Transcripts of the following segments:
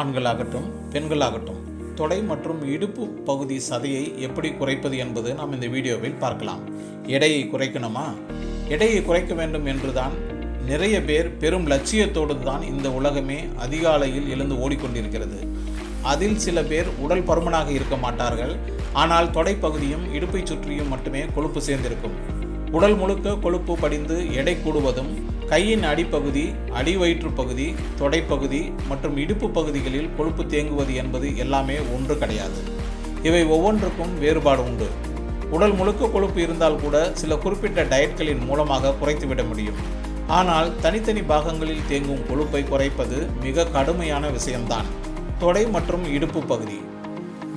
ஆண்களாகட்டும் பெண்களாகட்டும் தொடை மற்றும் இடுப்பு பகுதி சதையை எப்படி குறைப்பது என்பது நாம் இந்த வீடியோவில் பார்க்கலாம். எடையை குறைக்கணுமா? எடையை குறைக்க வேண்டும் என்றுதான் நிறைய பேர் பெரும் லட்சியத்தோடு தான் இந்த உலகமே அதிகாலையில் எழுந்து ஓடிக்கொண்டிருக்கிறது. அதில் சில பேர் உடல் பருமனாக இருக்க மாட்டார்கள். ஆனால் தொடை பகுதியும் இடுப்பை சுற்றியும் மட்டுமே கொழுப்பு சேர்ந்திருக்கும். உடல் முழுக்க கொழுப்பு படிந்து எடை கூடுவதும் கையின் அடிப்பகுதி, அடிவயிற்று பகுதி, தொடைப்பகுதி மற்றும் இடுப்பு பகுதிகளில் கொழுப்பு தேங்குவது என்பது எல்லாமே ஒன்று கிடையாது. இவை ஒவ்வொன்றுக்கும் வேறுபாடு உண்டு. உடல் முழுக்க கொழுப்பு இருந்தால் கூட சில குறிப்பிட்ட டயட்களின் மூலமாக குறைத்துவிட முடியும். ஆனால் தனித்தனி பாகங்களில் தேங்கும் கொழுப்பை குறைப்பது மிக கடுமையான விஷயம்தான். தொடை மற்றும் இடுப்பு பகுதி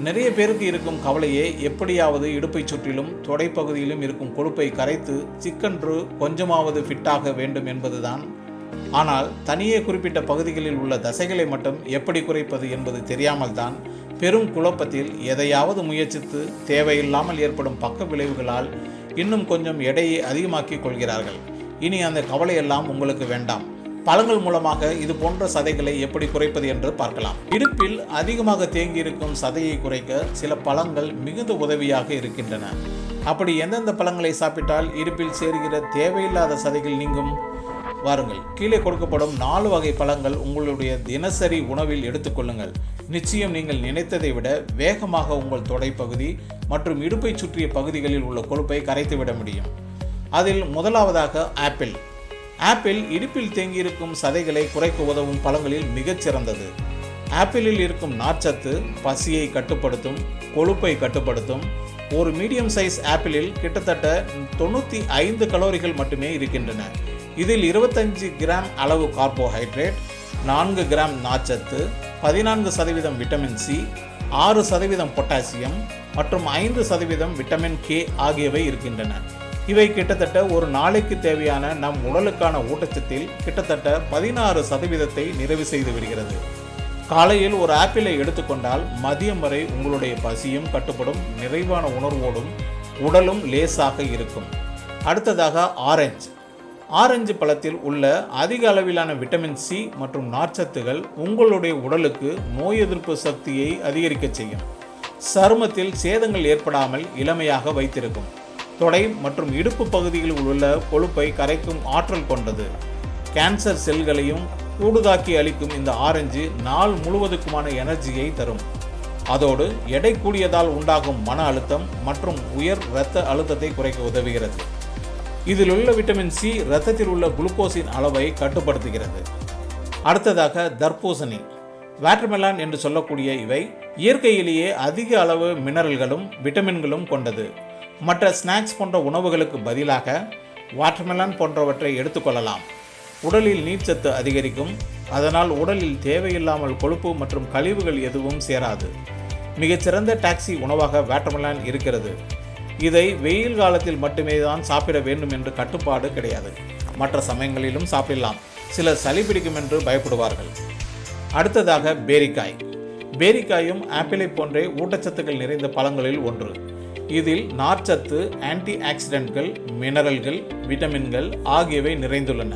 நிறைய பேருக்கு இருக்கும் கவலையே எப்படியாவது இடுப்பை சுற்றிலும் தொடை பகுதியிலும் இருக்கும் கொழுப்பை கரைத்து சிக்கென்று கொஞ்சமாவது ஃபிட்டாக வேண்டும் என்பதுதான். ஆனால் தனியே குறிப்பிட்ட பகுதிகளில் உள்ள தசைகளை மட்டும் எப்படி குறைப்பது என்பது தெரியாமல் தான் பெரும் குழப்பத்தில் எதையாவது முயற்சித்து தேவையில்லாமல் ஏற்படும் பக்க விளைவுகளால் இன்னும் கொஞ்சம் எடையை அதிகமாக்கி கொள்கிறார்கள். இனி அந்த கவலையெல்லாம் உங்களுக்கு வேண்டாம். பழங்கள் மூலமாக இது போன்ற சதைகளை எப்படி குறைப்பது என்று பார்க்கலாம். இடுப்பில் அதிகமாக தேங்கியிருக்கும் சதையை குறைக்க சில பழங்கள் மிகுந்த உதவியாக இருக்கின்றன. அப்படி எந்தெந்த பழங்களை சாப்பிட்டால் இடுப்பில் சேர்கிற தேவையில்லாத சதைகள் நீங்கும்? வாருங்கள், கீழே கொடுக்கப்படும் 4 வகை பழங்கள் உங்களுடைய தினசரி உணவில் எடுத்துக்கொள்ளுங்கள். நிச்சயம் நீங்கள் நினைத்ததை விட வேகமாக உங்கள் தொடைப்பகுதி மற்றும் இடுப்பை சுற்றிய பகுதிகளில் உள்ள கொழுப்பை கரைத்துவிட முடியும். அதில் முதலாவதாக ஆப்பிள். ஆப்பிள் இடுப்பில் தேங்கியிருக்கும் சதைகளை குறைக்க உதவும் பழங்களில் மிகச்சிறந்தது. ஆப்பிளில் இருக்கும் நார்ச்சத்து பசியை கட்டுப்படுத்தும், கொழுப்பை கட்டுப்படுத்தும். ஒரு மீடியம் சைஸ் ஆப்பிளில் கிட்டத்தட்ட 95 கலோரிகள் மட்டுமே இருக்கின்றன. இதில் 25 கிராம் அளவு கார்போஹைட்ரேட், 4 கிராம் நார்ச்சத்து, 14% விட்டமின் சி, 6% பொட்டாசியம் மற்றும் 5% விட்டமின் கே ஆகியவை இருக்கின்றன. இவை கிட்டத்தட்ட ஒரு நாளைக்கு தேவையான நம் உடலுக்கான ஊட்டச்சத்தில் கிட்டத்தட்ட 16% நிறைவு செய்து விடுகிறது. காலையில் ஒரு ஆப்பிளை எடுத்துக்கொண்டால் மதியம் வரை உங்களுடைய பசியும் கட்டுப்படும், நிறைவான உணர்வோடும் உடலும் லேசாக இருக்கும். அடுத்ததாக ஆரஞ்சு. ஆரஞ்சு பழத்தில் உள்ள அதிக அளவிலான விட்டமின் சி மற்றும் நார்ச்சத்துகள் உங்களுடைய உடலுக்கு நோய் எதிர்ப்பு சக்தியை அதிகரிக்க செய்யும். சருமத்தில் சேதங்கள் ஏற்படாமல் இளமையாக வைத்திருக்கும். தொடை மற்றும் இடுப்பு பகுதிகளில் உள்ள கொழுப்பை கரைக்கும் ஆற்றல் கொண்டது. கேன்சர் செல்களையும் கூடுதாக்கி அளிக்கும் இந்த ஆரஞ்சு நாள் முழுவதுக்குமான எனர்ஜியை தரும். அதோடு எடை கூடியதால் உண்டாகும் மன அழுத்தம் மற்றும் உயர் இரத்த அழுத்தத்தை குறைக்க உதவுகிறது. இதில் உள்ள விட்டமின் சி இரத்தத்தில் உள்ள குளுக்கோஸின் அளவை கட்டுப்படுத்துகிறது. அடுத்ததாக தர்பூசணி. வாட்டர்மெலான் என்று சொல்லக்கூடிய இவை இயற்கையிலேயே அதிக அளவு மினரல்களும் விட்டமின்களும் கொண்டது. மற்ற ஸ்நாக்ஸ் போன்ற உணவுகளுக்கு பதிலாக வாட்டர்மெலான் போன்றவற்றை எடுத்துக்கொள்ளலாம். உடலில் நீர்ச்சத்து அதிகரிக்கும். அதனால் உடலில் தேவையில்லாமல் கொழுப்பு மற்றும் கழிவுகள் எதுவும் சேராது. மிகச்சிறந்த டாக்ஸி உணவாக வாட்டர்மெலான் இருக்கிறது. இதை வெயில் காலத்தில் மட்டுமே தான் சாப்பிட வேண்டும் என்று கட்டுப்பாடு கிடையாது. மற்ற சமயங்களிலும் சாப்பிடலாம். சிலர் சளி பிடிக்கும் என்று பயப்படுவார்கள். அடுத்ததாக பேரிக்காய். பேரிக்காயும் ஆப்பிளை போன்றே ஊட்டச்சத்துக்கள் நிறைந்த பழங்களில் ஒன்று. இதில் நார்ச்சத்து, ஆன்டி ஆக்சிடென்ட்கள், மினரல்கள், விட்டமின்கள் ஆகியவை நிறைந்துள்ளன.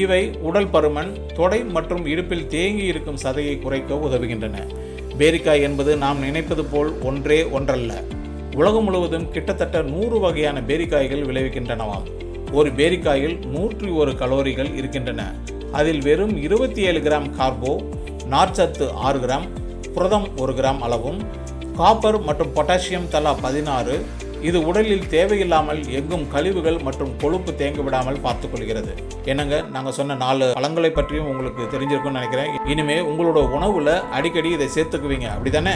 இவை உடல் பருமன், தொடை மற்றும் இடுப்பில் தேங்கி இருக்கும் சதையை குறைக்க உதவுகின்றன. பேரிக்காய் என்பது நாம் நினைப்பது போல் ஒன்றல்ல. உலகம் முழுவதும் கிட்டத்தட்ட 100 வகையான பேரிக்காய்கள் விளைவிக்கின்றனவாம். ஒரு பேரிக்காயில் 101 கலோரிகள் இருக்கின்றன. அதில் வெறும் 27 கிராம் கார்போ, நார்ச்சத்து 6 கிராம், புரதம் 1 கிராம் அளவும், காப்பர் மற்றும் பொட்டாசியம் தலா 16. இது உடலில் தேவையில்லாமல் எங்கும் கழிவுகள் மற்றும் கொழுப்பு தேங்க விடாமல் பார்த்துக்கொள்கிறது. என்னங்க, நாங்கள் சொன்ன 4 பழங்களை பற்றியும் உங்களுக்கு தெரிஞ்சிருக்கும்னு நினைக்கிறேன். இனிமே உங்களோட உணவுல அடிக்கடி இதை சேர்த்துக்குவீங்க, அப்படிதானே?